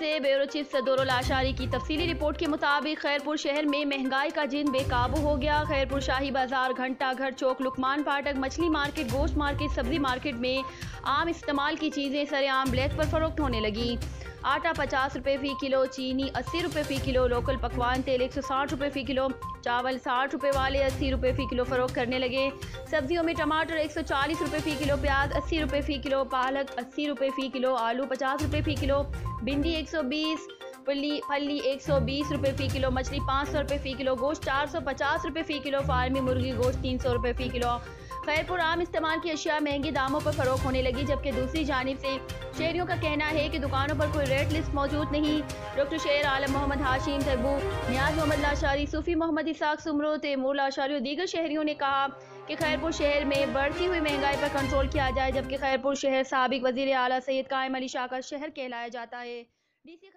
سے bureau chief صدور الاشاری کی تفصیلی رپورٹ کے مطابق خیرپور شہر میں مہنگائی کا جن بے قابو ہو گیا۔ خیرپور شاہی بازار، گھنٹہ گھر چوک، لکمان پھاٹک، مچھلی مارکیٹ، گوشت مارکیٹ، سبزی مارکیٹ میں عام استعمال کی چیزیں سرے عام بلیک پر فروخت ہونے لگیں۔ آٹا 50 روپے فی کلو، چینی 80 روپے فی کلو، لوکل پکوان تیل 160 روپے فی کلو، چاول 60 روپے والے 80 روپے فی کلو فروخت کرنے لگے۔ سبزیوں میں ٹماٹر 140 روپے فی کلو، پیاز 80 روپے فی کلو، پالک 80 روپے فی کلو، آلو 50 روپے فی کلو، بھنڈی 120، پھلی 120 روپے فی کلو، مچھلی 500 روپے فی کلو، گوشت 450 روپے فی کلو، فارمی مرغی گوشت 300 روپے فی کلو۔ خیرپور عام استعمال کی اشیاء مہنگے داموں پر فروخت ہونے لگی، جبکہ دوسری جانب سے شہریوں کا کہنا ہے کہ دکانوں پر کوئی ریٹ لسٹ موجود نہیں۔ ڈاکٹر شیر عالم، محمد ہاشم تیبو، نیاز محمد لاشاری، صوفی محمد اسحاق سمرو، تیمور لاشاری اور دیگر شہریوں نے کہا کہ خیرپور شہر میں بڑھتی ہوئی مہنگائی پر کنٹرول کیا جائے، جبکہ خیرپور شہر سابق وزیر اعلیٰ سید قائم علی شاہ کا شہر کہلایا جاتا ہے۔ D C